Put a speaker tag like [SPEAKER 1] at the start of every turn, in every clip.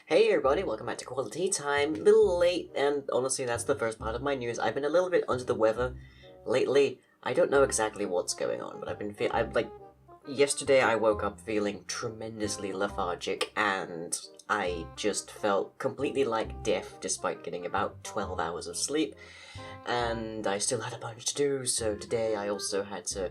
[SPEAKER 1] Hey everybody, welcome back to Quali-Tea time. A little late, and honestly that's the first part of my news. I've been a little bit under the weather lately. I don't know exactly what's going on, but yesterday I woke up feeling tremendously lethargic, and I just felt completely like death despite getting about 12 hours of sleep. And I still had a bunch to do, so today I also had to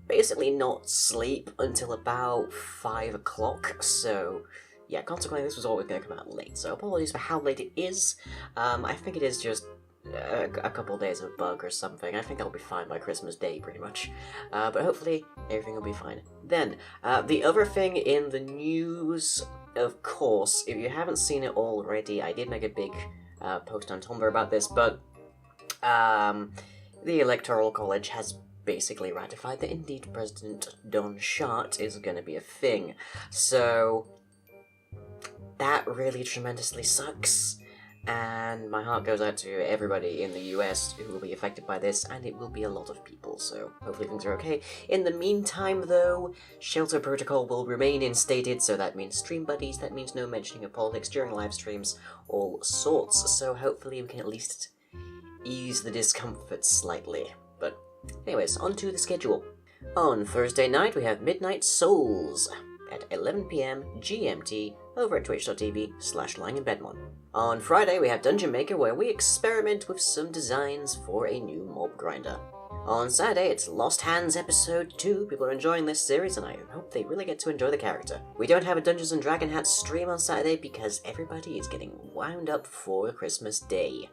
[SPEAKER 1] basically not sleep until about 5 o'clock, so yeah, consequently this was always going to come out late, so apologies for how late it is. I think it is just a couple days of bug or something. I think I'll be fine by Christmas Day, pretty much. But hopefully everything will be fine then. The other thing in the news, of course, if you haven't seen it already, I did make a big post on Tumblr about this, but the Electoral College has basically ratified that indeed President Don Shart is going to be a thing. So that really tremendously sucks, and my heart goes out to everybody in the US who will be affected by this, and it will be a lot of people, so hopefully things are okay. In the meantime, though, shelter protocol will remain instated, so that means stream buddies, that means no mentioning of politics during live streams, all sorts, so hopefully we can at least ease the discomfort slightly. But anyways, on to the schedule. On Thursday night, we have Midnight Souls at 11 PM GMT over at twitch.tv/lyinginbedmon. On Friday, we have Dungeon Maker, where we experiment with some designs for a new mob grinder. On Saturday, it's Lost Hands Episode 2. People are enjoying this series, and I hope they really get to enjoy the character. We don't have a Dungeons & Dragon Hats stream on Saturday because everybody is getting wound up for Christmas Day.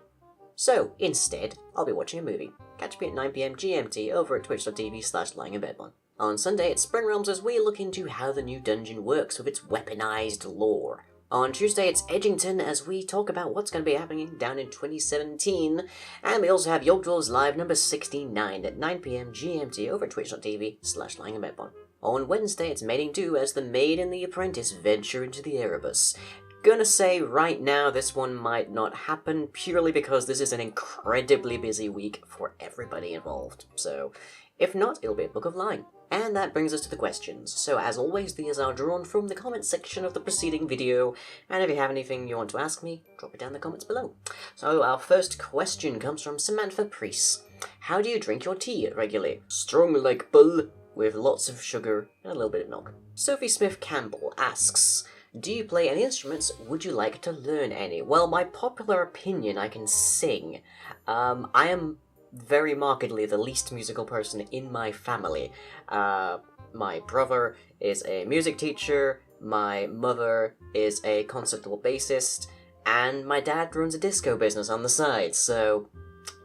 [SPEAKER 1] So, instead, I'll be watching a movie. Catch me at 9 PM GMT over at twitch.tv/lyinginbedmon. On Sunday, it's Spring Realms as we look into how the new dungeon works with its weaponized lore. On Tuesday, it's Edgington as we talk about what's going to be happening down in 2017. And we also have York Dwarves Live number 69 at 9 PM GMT over at twitch.tv/lyinginbedmon. On Wednesday, it's Mating 2 as the Maid and the Apprentice venture into the Erebus. Gonna say right now this one might not happen purely because this is an incredibly busy week for everybody involved. So, if not, it'll be a Book of Line. And that brings us to the questions. So as always, these are drawn from the comments section of the preceding video, and if you have anything you want to ask me, drop it down in the comments below. So our first question comes from Samantha Priest. How do you drink your tea regularly? Strong like bull, with lots of sugar and a little bit of milk. Sophie Smith Campbell asks, do you play any instruments? Would you like to learn any? Well, my popular opinion, I can sing. I am very markedly the least musical person in my family. My brother is a music teacher, my mother is a concertable bassist, and my dad runs a disco business on the side, so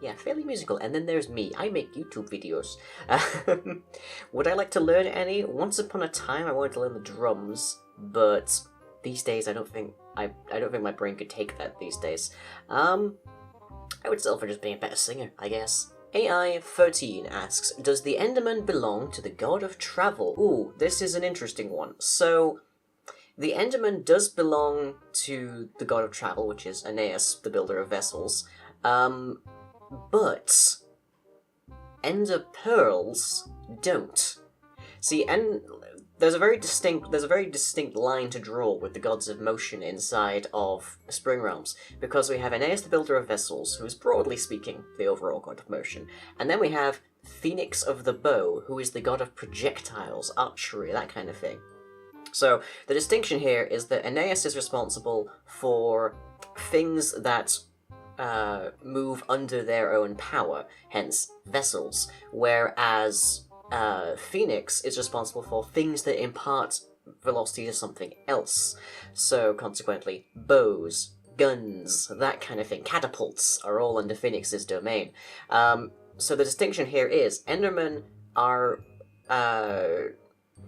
[SPEAKER 1] yeah, fairly musical. And then there's me. I make YouTube videos. Would I like to learn any? Once upon a time I wanted to learn the drums, but these days I don't think my brain could take that these days. I would settle for just being a better singer, I guess. AI13 asks, does the Enderman belong to the god of travel? Ooh, this is an interesting one. So, the Enderman does belong to the god of travel, which is Aeneas, the builder of vessels. But Ender pearls don't. See, there's a very distinct line to draw with the gods of motion inside of Spring Realms, because we have Aeneas, the builder of vessels, who is broadly speaking the overall god of motion, and then we have Phoenix of the bow, who is the god of projectiles, archery, that kind of thing. So the distinction here is that Aeneas is responsible for things that move under their own power, hence vessels, whereas Phoenix is responsible for things that impart velocity to something else. So, consequently, bows, guns, that kind of thing, catapults, are all under Phoenix's domain. So the distinction here is, Endermen are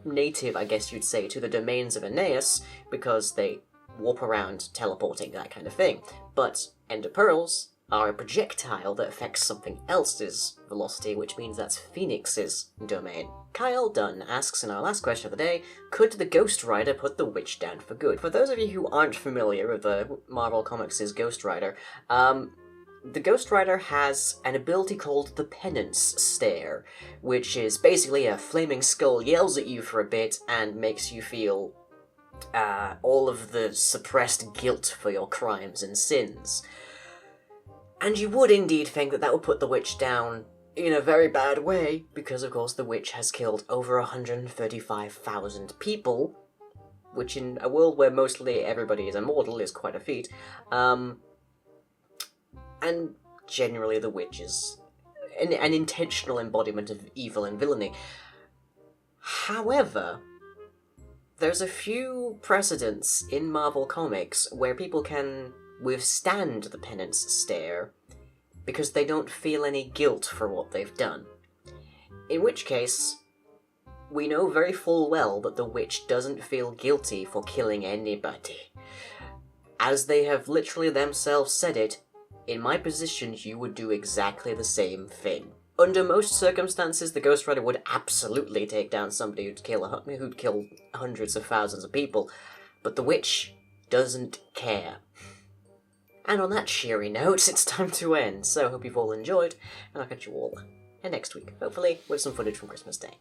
[SPEAKER 1] native, I guess you'd say, to the domains of Aeneas, because they warp around, teleporting, that kind of thing. But Ender Pearls are a projectile that affects something else's velocity, which means that's Phoenix's domain. Kyle Dunn asks in our last question of the day, could the Ghost Rider put the witch down for good? For those of you who aren't familiar with the Marvel Comics' Ghost Rider, the Ghost Rider has an ability called the Penance Stare, which is basically a flaming skull yells at you for a bit and makes you feel all of the suppressed guilt for your crimes and sins. And you would indeed think that that would put the witch down in a very bad way, because of course the witch has killed over 135,000 people, which in a world where mostly everybody is immortal is quite a feat. And generally the witch is an intentional embodiment of evil and villainy. However, there's a few precedents in Marvel Comics where people can withstand the penance stare because they don't feel any guilt for what they've done. In which case, we know very full well that the witch doesn't feel guilty for killing anybody. As they have literally themselves said it, in my position you would do exactly the same thing. Under most circumstances, the Ghost Rider would absolutely take down somebody who'd kill hundreds of thousands of people, but the witch doesn't care. And on that cheery note, it's time to end, so I hope you've all enjoyed, and I'll catch you all next week, hopefully with some footage from Christmas Day.